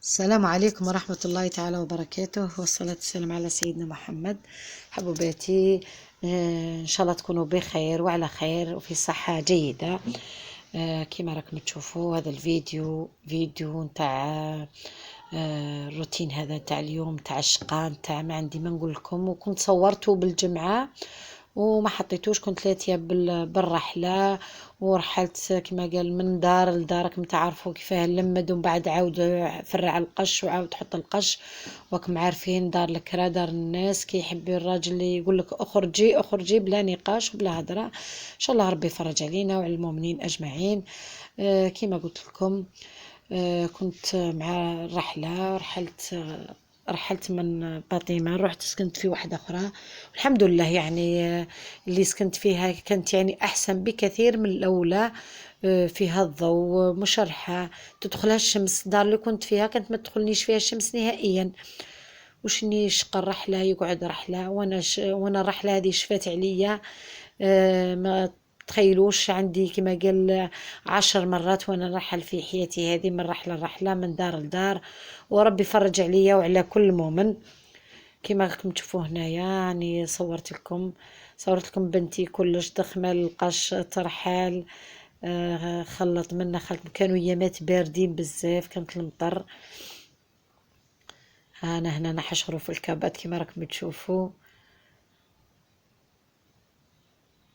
السلام عليكم ورحمة الله تعالى وبركاته، والصلاة والسلام على سيدنا محمد. حبوباتي، إن شاء الله تكونوا بخير وعلى خير وفي صحة جيدة. كما راكم تشوفوا هذا فيديو نتاع الروتين هذا تاع اليوم تاع الشقة تاع ما عندي ما نقول لكم، وكنت صورته بالجمعة وما حطيتوش. كنت لاتيه بالرحله ورحلت كما قال من دار لدار، راكم تعرفوا كيفاه نلمد ومن بعد عاود فرع القش وعاود حط القش. وراكم عارفين دار الكرا دار الناس كي يحب الراجل اللي يقول لك اخرجي اخرجي بلا نقاش وبلا هضره. ان شاء الله ربي يفرج علينا وعلى المؤمنين اجمعين. كما قلت لكم، كنت مع الرحله رحلت من فاطمة، رحت سكنت في واحدة أخرى. الحمد لله يعني اللي سكنت فيها كانت يعني أحسن بكثير من الأولى. فيها الضوء مشرحة، تدخلها الشمس. الدار اللي كنت فيها كانت ما تدخلنيش فيها الشمس نهائيا. وشني يشقى الرحلة يقعد رحلة، وانا الرحلة هذه شفات عليا. ما تخيلوش عندي كما قال 10 مرات وانا نرحل في حياتي هذه، من رحلة لرحلة من دار لدار. وربي فرج عليا وعلى كل مؤمن. كما راكم تشوفوا هنايا يعني صورت لكم بنتي كلش ضخمه القش ترحال. خلط منا خلط، كانوا ايامات باردين بزاف، كانت المطر. انا هنا نحشروا في الكابات كما راكم تشوفوا.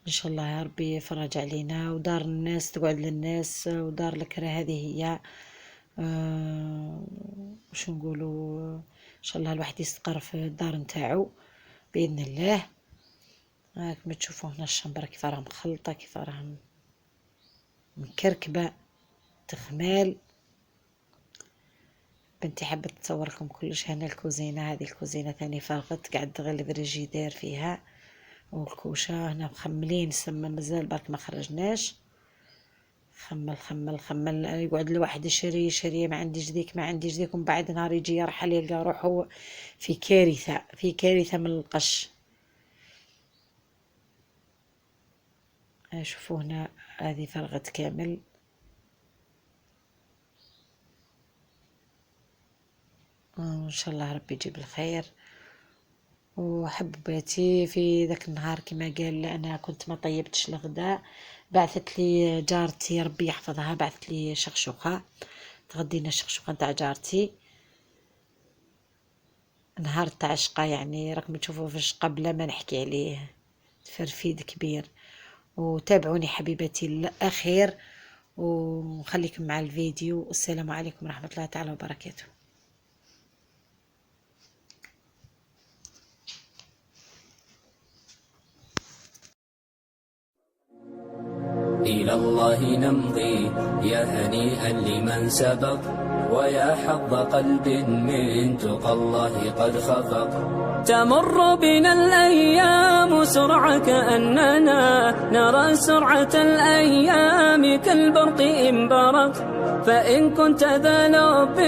ان شاء الله يا ربي يفرج علينا، ودار الناس تقعد للناس، ودار الكرا هذه هي. وش نقولوا، ان شاء الله الواحد يستقر في الدار نتاعو باذن الله. راكم تشوفوا هنا الشمبره كيف راها مخلطه، كيف راها مكركبه تخمال. بنتي حبت تصور لكم كلش. هنا الكوزينه، هذه الكوزينه ثاني فرغت، قاعد غير الفريجيدير فيها والكوشه. هنا مخملين سما مازال برك ما خرجناش. خمل خمل خمل، يقعد الواحد يشري ما عنديش ذيك ومن بعد نهار يجي يرحل يلقى روحه في كارثة من القش. شوفوا هنا هذه فرغت كامل. ان شاء الله ربي يجيب الخير. وحبيتي في ذاك النهار كما قال انا كنت ما طيبتش الغداء، بعثت لي جارتي ربي يحفظها، بعثت لي شخشوقه، تغدينا الشخشوقه نتاع جارتي. نهار تاع الشقا يعني راكم تشوفوا في الشقا بلا ما نحكي عليه، تفرفيد كبير. وتابعوني حبيباتي للأخير ونخليكم مع الفيديو. والسلام عليكم ورحمة الله تعالى وبركاته. إلى الله نمضي يا هنيئا لمن سبق، ويا حظ قلب من تقى الله قد خفق. تمر بنا الأيام سرعة كأننا نرى سرعة الأيام كالبرق إن برق. فإن كنت ذا لب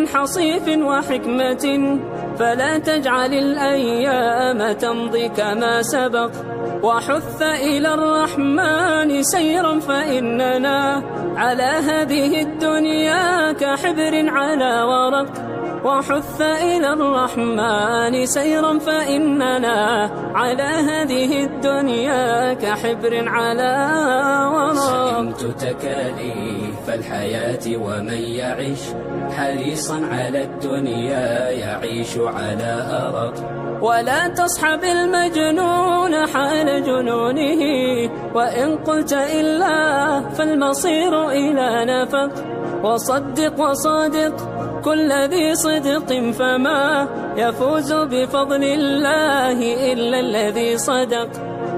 حصيف وحكمة فلا تجعل الأيام تمضي كما سبق. وحث إلى الرحمن سيرا فإننا على هذه الدنيا كحبر على ورق. وحث إلى الرحمن سيرا فإننا على هذه الدنيا كحبر على ورق. سئمت تكاليف الحياة ومن يعيش حريصا على الدنيا يعيش على أرق. ولا تصحب المجنون حال جنونه، وإن قلت إلا فالمصير إلى نفق. وصادق كل ذي صدق فما يفوز بفضل الله إلا الذي صدق.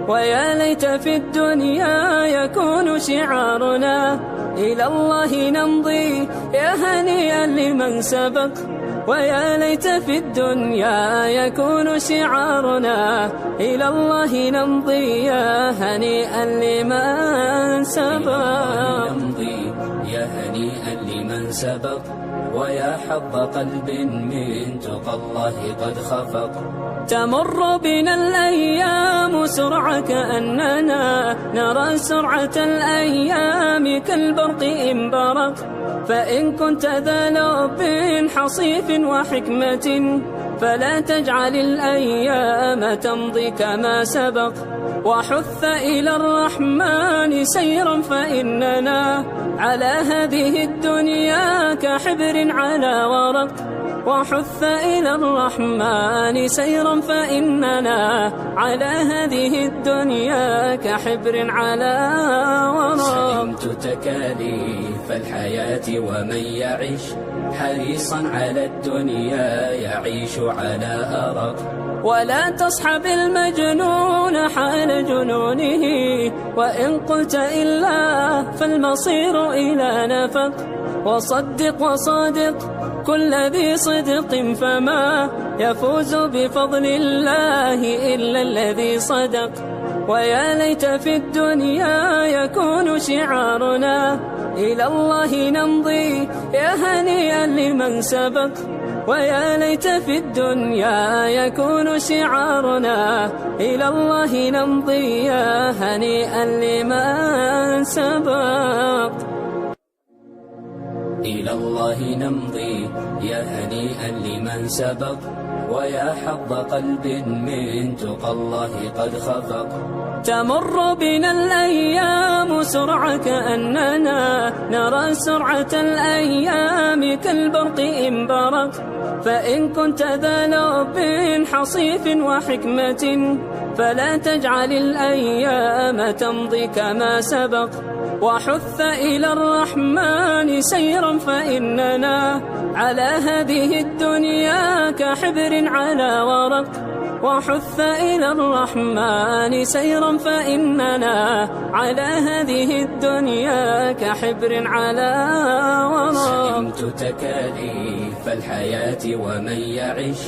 ويا ليت في الدنيا يكون شعارنا إلى الله نمضي يا هنيئا لمن سبق. ويا ليت في الدنيا يكون شعارنا إلى الله نمضي يا هنيئا لمن سبق. نمضي يا هنيئا لمن سبق، ويا حظ قلب من تقى الله قد خفق. تمر بنا الأيام سرعة كأننا نرى سرعة الأيام كالبرق إن برق. فإن كنت ذا لب حصيف وحكمة فلا تجعل الأيام تمضي كما سبق، وحث إلى الرحمن سيرا فإننا على هذه الدنيا كحبر على ورق، وحث إلى الرحمن سيرا فإننا على هذه الدنيا كحبر على ورق. سئمت تكاليف الحياة ومن يعيش حريصا على الدنيا يعيش على أرق، ولا تصحب المجنون حال جنونه، وإن قلت إلا فالمصير إلى نفق، وصدق وصادق كل ذي صدق فما يفوز بفضل الله إلا الذي صدق. ويا ليت في الدنيا يكون شعارنا إلى الله نمضي يا هنيئا لمن سبق، ويا ليت في الدنيا يكون شعارنا إلى الله نمضي يا هنيئا لمن سبق. إلى الله نمضي يا هنيئا لمن سبق، ويا حظ قلب من تقى الله قد خفق. تمر بنا الأيام سرعة كأننا نرى سرعة الأيام كالبرق إن برق، فإن كنت ذا لب حصيف وحكمة فلا تجعل الأيام تمضي كما سبق، وحث إلى الرحمن سيرا فإننا على هذه الدنيا كحبر على ورق، وحث إلى الرحمن سيرا فإننا على هذه الدنيا كحبر على ورق. سئمت تكاليف الحياة ومن يعيش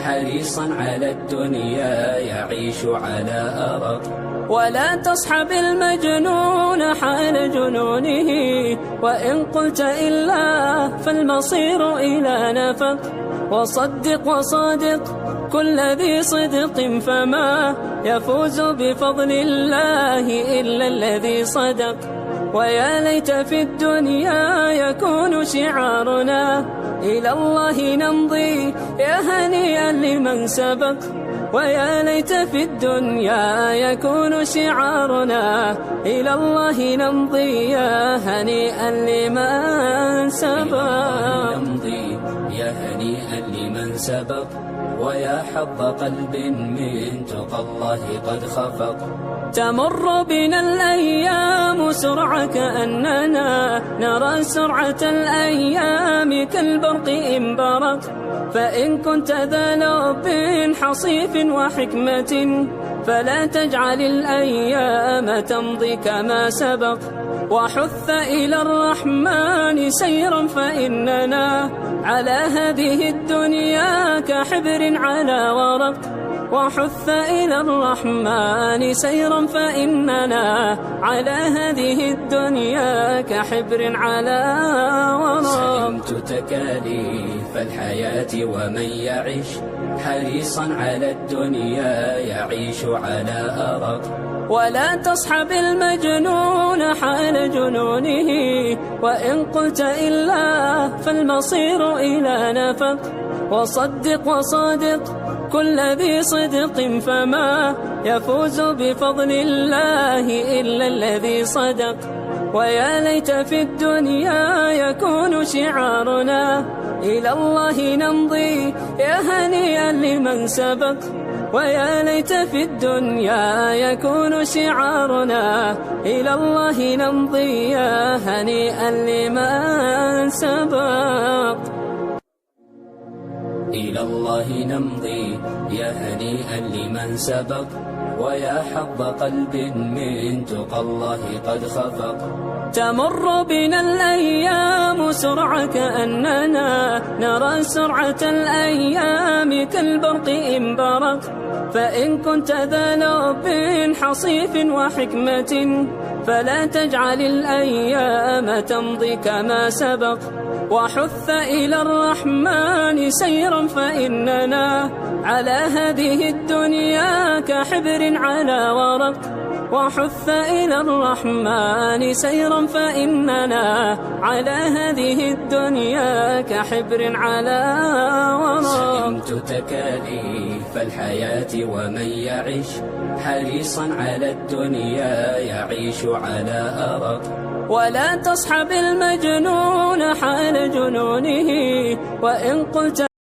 حريصا على الدنيا يعيش على أرق، ولا تصحب المجنون حال جنونه، وإن قلت إلا فالمصير إلى نفق، وصدق وصادق كل ذي صدق فما يفوز بفضل الله إلا الذي صدق. ويا ليت في الدنيا يكون شعارنا إلى الله نمضي يا هنيئا لمن سبق، ويا ليت في الدنيا يكون شعارنا إلى الله نمضي يا هنيئا لمن سبق. نمضي يا هنيئا لمن سبق، ويا حظ قلب من تقى الله قد خفق. تمر بنا الأيام سرعة كأننا نرى سرعة الأيام كالبرق إن برق، فإن كنت ذا لب حصيف وحكمة فلا تجعل الأيام تمضي كما سبق، وحث إلى الرحمن سيرا فإننا على هذه الدنيا كحبر على ورق، وحث إلى الرحمن سيرا فإننا على هذه الدنيا كحبر على ورق. سئمت تكاليف الحياة ومن يعيش حريصا على الدنيا يعيش على أرق، ولا تصحب المجنون حال جنونه، وإن قلت إلا فالمصير إلى نفق، وصدق وصادق كل ذي صدق فما يفوز بفضل الله إلا الذي صدق. ويا ليت في الدنيا يكون شعارنا إلى الله نمضي يا هنيئا لمن سبق، ويا ليت في الدنيا يكون شعارنا إلى الله نمضي يا هنيئا لمن سبق. إلى الله نمضي يا هنيئا لمن سبق، ويا حظ قلب من تقى الله قد خفق. تمر بنا الأيام سرعة كأننا نرى سرعة الأيام كالبرق إن برق، فإن كنت ذا لب حصيف وحكمة فلا تجعل الأيام تمضي كما سبق، وحث إلى الرحمن سيرا فإننا على هذه الدنيا كحبر على ورق، وحث إلى الرحمن سيرا، فإننا على هذه الدنيا كحبر على ورق. سئمت تكاليف الحياة ومن يعش حريصا على الدنيا يعيش على أرق. ولا تصحب المجنون حال جنونه، وإن قلت